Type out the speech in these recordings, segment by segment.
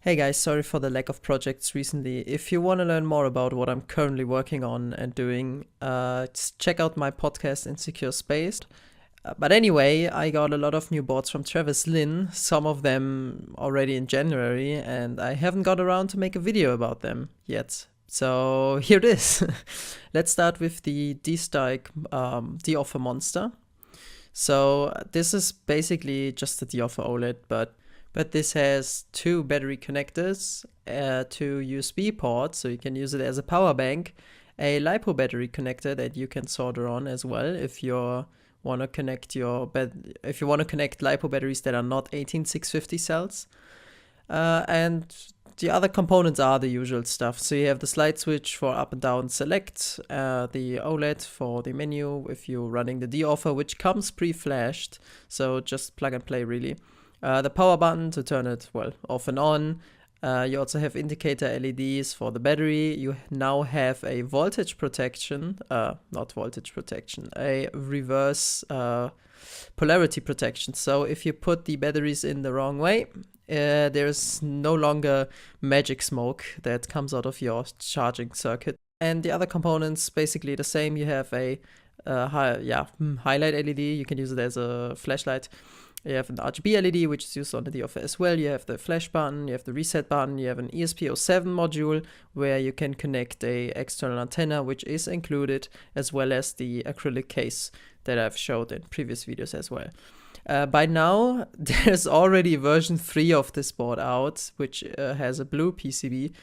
Hey guys, sorry for the lack of projects recently. If you want to learn more about what I'm currently working on and doing, just check out my podcast Insecure Space. But anyway, I got a lot of new boards from Travis Lin, some of them already in January, and I haven't got around to make a video about them yet. So here it is. Let's start with the DSTIKE Deauther monster. So this is basically just a Deauther OLED, but this has two battery connectors, two USB ports, so you can use it as a power bank, a LiPo battery connector that you can solder on as well if you want to connect LiPo batteries that are not 18650 cells. And the other components are the usual stuff. So you have the slide switch for up and down select, the OLED for the menu if you're running the Deauthher, which comes pre-flashed, so just plug and play really. The power button to turn it, well, off and on. You also have indicator LEDs for the battery. You now have a voltage protection, not voltage protection, a reverse polarity protection. So if you put the batteries in the wrong way, there's no longer magic smoke that comes out of your charging circuit. And the other components basically the same. You have a highlight LED. You can use it as a flashlight. You have an RGB LED, which is used on the Deauthher as well. You have the flash button, you have the reset button, you have an ESP07 module where you can connect a external antenna, which is included, as well as the acrylic case that I've showed in previous videos as well. By now, there's already version 3 of this board out, which has a blue PCB.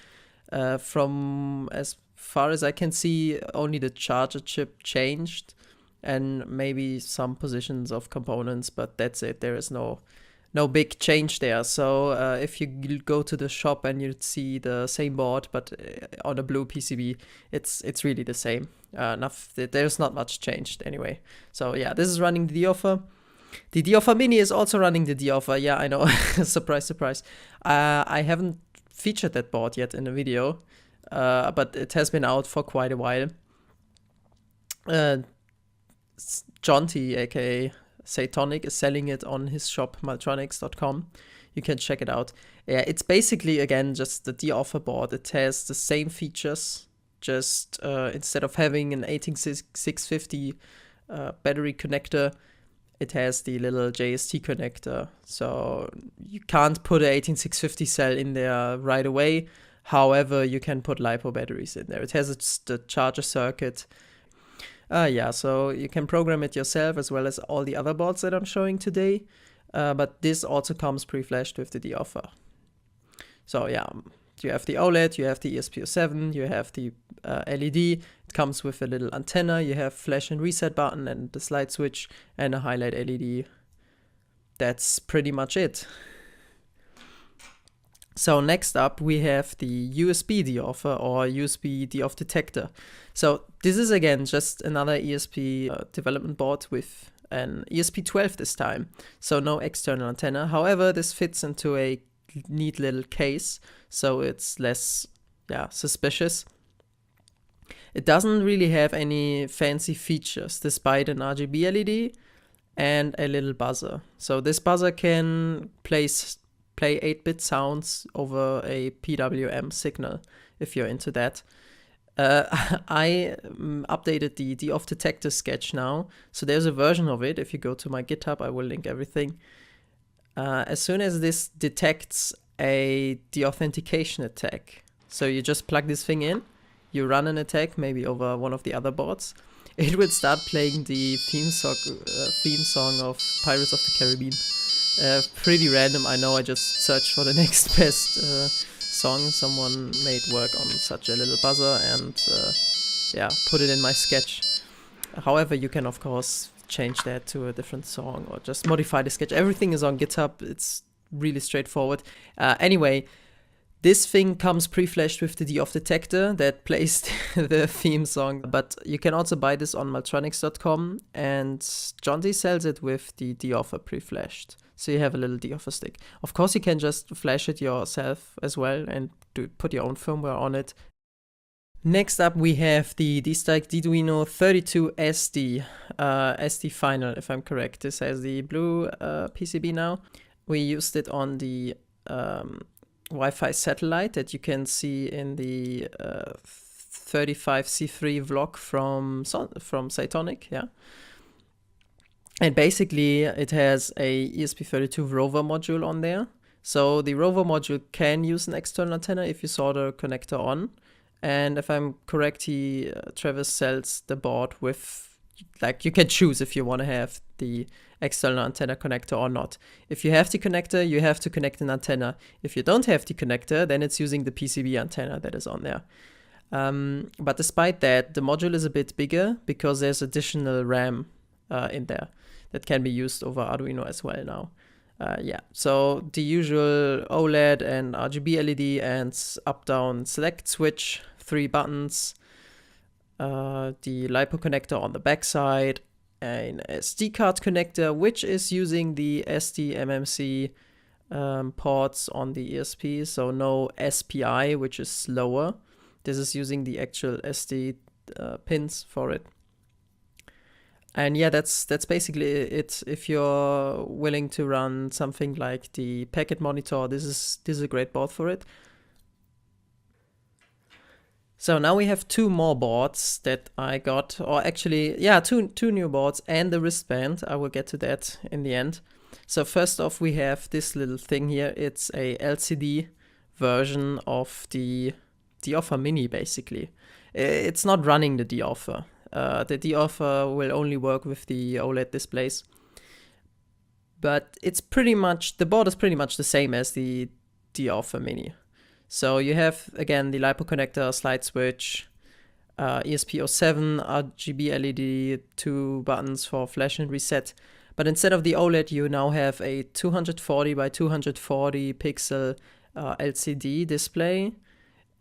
From as far as I can see, only the charger chip changed, and maybe some positions of components, but that's it. There is no big change there. So if you go to the shop and you see the same board but on a blue PCB, it's really the same. There's not much changed anyway. So yeah, this is running the Deauthher. The Deauthher Mini is also running the Deauthher. Yeah, I know. Surprise, surprise. I haven't featured that board yet in a video, but it has been out for quite a while. Jonty, aka Satonic, is selling it on his shop maltronics.com. You can check it out. Yeah, it's basically again just the Deauthher board. It has the same features, just instead of having an 18650 battery connector, it has the little JST connector. So you can't put a 18650 cell in there right away. However, you can put LiPo batteries in there. It has the charger circuit. Yeah, so you can program it yourself as well as all the other boards that I'm showing today. But this also comes pre-flashed with the Deauthher. So yeah, you have the OLED, you have the ESP07, you have the LED. It comes with a little antenna. You have flash and reset button and the slide switch and a highlight LED. That's pretty much it. So next up we have the USB Deauthher or USB Deauth detector. So this is again just another ESP development board with an ESP12 this time. So no external antenna. However, this fits into a neat little case, so it's less suspicious. It doesn't really have any fancy features despite an RGB LED and a little buzzer. So this buzzer can play 8-bit sounds over a PWM signal, if you're into that. I updated the Deauth Detector sketch now, so there's a version of it. If you go to my GitHub, I will link everything. As soon as this detects a deauthentication attack, so you just plug this thing in, you run an attack, maybe over one of the other boards, it will start playing the theme song of Pirates of the Caribbean. Pretty random, I know. I just searched for the next best song. Someone made work on such a little buzzer and put it in my sketch. However, you can of course change that to a different song or just modify the sketch. Everything is on GitHub. It's really straightforward. Anyway, this thing comes pre-flashed with the Deauth detector that plays the theme song, but you can also buy this on maltronics.com, and Jonty sells it with the Deauthher pre-flashed. So you have a little Deauthher stick. Of course, you can just flash it yourself as well and put your own firmware on it. Next up, we have the DSTIKE D-duino-32 SD final, if I'm correct. This has the blue PCB now. We used it on the Wi-Fi satellite that you can see in the 35C3 vlog from Cytonic, yeah. And basically it has a ESP32 rover module on there. So the rover module can use an external antenna if you saw the connector on. And if I'm correct, Travis sells the board with, like, you can choose if you want to have the external antenna connector or not. If you have the connector, you have to connect an antenna. If you don't have the connector, then it's using the PCB antenna that is on there. But despite that, the module is a bit bigger because there's additional RAM in there that can be used over Arduino as well now. Yeah, so the usual OLED and RGB LED and up-down select switch, 3 buttons, the LiPo connector on the backside, an SD card connector, which is using the SDMMC ports on the ESP, so no SPI, which is slower. This is using the actual SD pins for it. And yeah, that's basically it. If you're willing to run something like the packet monitor, this is a great board for it. So now we have 2 more boards that I got, or actually, yeah, two new boards and the wristband. I will get to that in the end. So first off, we have this little thing here. It's a LCD version of the Deauth Mini, basically. It's not running the Deauth. The Deauth will only work with the OLED displays. But it's pretty much, the board is pretty much the same as the Deauth Mini. So you have, again, the LiPo connector, slide switch, ESP07, RGB LED, 2 buttons for flash and reset. But instead of the OLED, you now have a 240 by 240 pixel LCD display.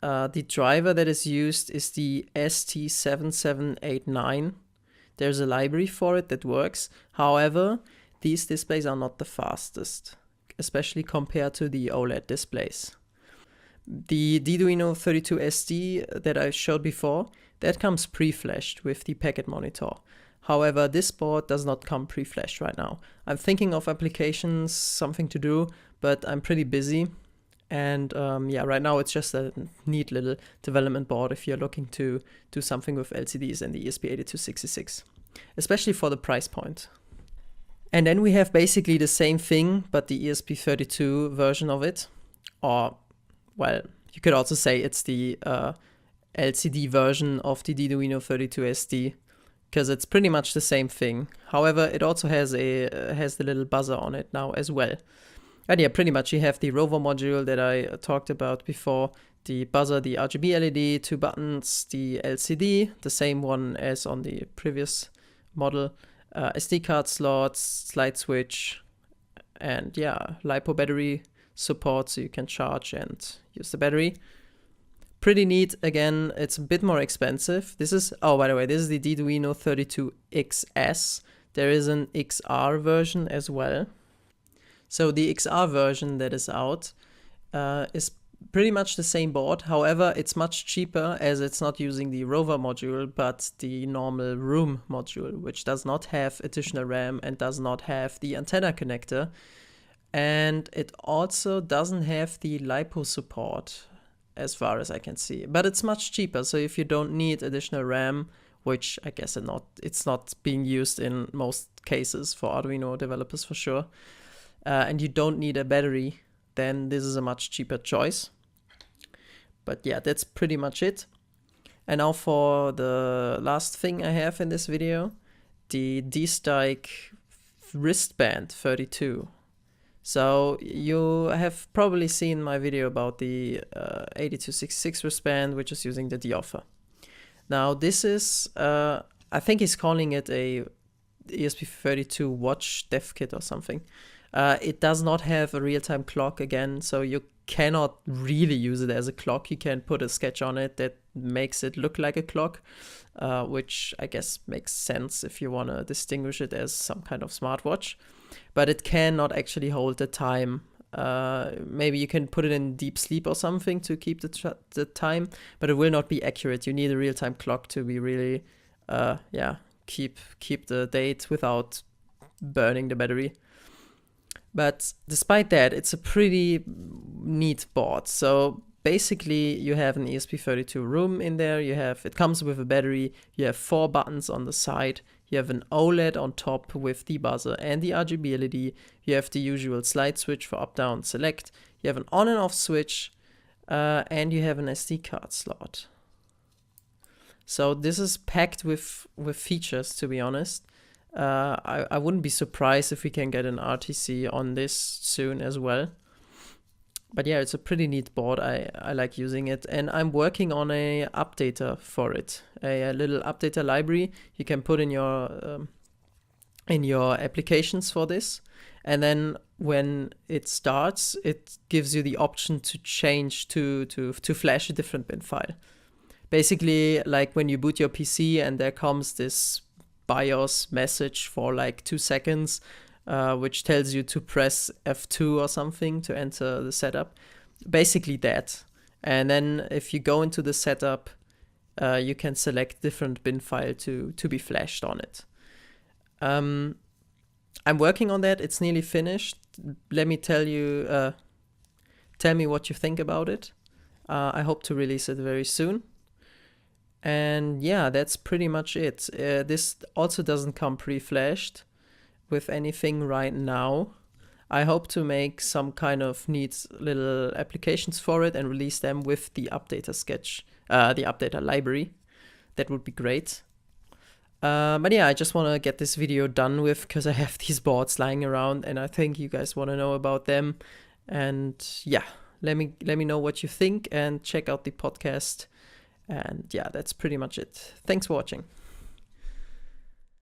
The driver that is used is the ST7789. There's a library for it that works. However, these displays are not the fastest, especially compared to the OLED displays. The D-duino-32 XS that I showed before, that comes pre-flashed with the packet monitor. However, this board does not come pre-flashed right now. I'm thinking of applications, something to do, but I'm pretty busy. And yeah, right now it's just a neat little development board if you're looking to do something with LCDs and the ESP8266, especially for the price point. And then we have basically the same thing, but the ESP32 version of it. Or, well, you could also say it's the LCD version of the D-duino-32 XS, because it's pretty much the same thing. However, it also has the little buzzer on it now as well. And yeah, pretty much you have the rover module that I talked about before, the buzzer, the RGB LED, 2 buttons, the LCD, the same one as on the previous model, SD card slots, slide switch, and yeah, LiPo battery support so you can charge and use the battery. Pretty neat. Again, it's a bit more expensive. This is, oh, by the way, this is the D-duino-32 XS. There is an XR version as well. So the XR version that is out is pretty much the same board. However, it's much cheaper as it's not using the rover module, but the normal room module, which does not have additional RAM and does not have the antenna connector. And it also doesn't have the LiPo support, as far as I can see. But it's much cheaper, so if you don't need additional RAM, which I guess it's not being used in most cases for Arduino developers for sure, and you don't need a battery, then this is a much cheaper choice. But yeah, that's pretty much it. And now for the last thing I have in this video, the DSTIKE wristband 32. So you have probably seen my video about the 8266 wristband, which is using the Deauth. Now this is, I think he's calling it a ESP32 watch DevKit or something. It does not have a real-time clock again, so you cannot really use it as a clock. You can put a sketch on it that makes it look like a clock, which I guess makes sense if you want to distinguish it as some kind of smartwatch. But it cannot actually hold the time. Maybe you can put it in deep sleep or something to keep the time, but it will not be accurate. You need a real-time clock to be really, yeah, keep the date without burning the battery. But despite that, it's a pretty neat board. So basically you have an ESP32 room in there. It comes with a battery. You have 4 buttons on the side. You have an OLED on top with the buzzer and the RGB LED. You have the usual slide switch for up, down, select. You have an on and off switch, and you have an SD card slot. So this is packed with features, to be honest. I wouldn't be surprised if we can get an RTC on this soon as well. But yeah, it's a pretty neat board. I like using it, and I'm working on a updater for it, a little updater library you can put in your applications for this. And then when it starts, it gives you the option to change to flash a different bin file. Basically, like when you boot your PC and there comes this BIOS message for like 2 seconds, which tells you to press F2 or something to enter the setup. Basically that. And then if you go into the setup, you can select different bin file to be flashed on it. I'm working on that. It's nearly finished. Let me tell you, tell me what you think about it. I hope to release it very soon. And yeah, that's pretty much it. This also doesn't come pre-flashed with anything right now. I hope to make some kind of neat little applications for it and release them with the updater the updater library. That would be great. But yeah, I just want to get this video done with because I have these boards lying around and I think you guys want to know about them. And yeah, let me know what you think and check out the podcast. And yeah, that's pretty much it. Thanks for watching.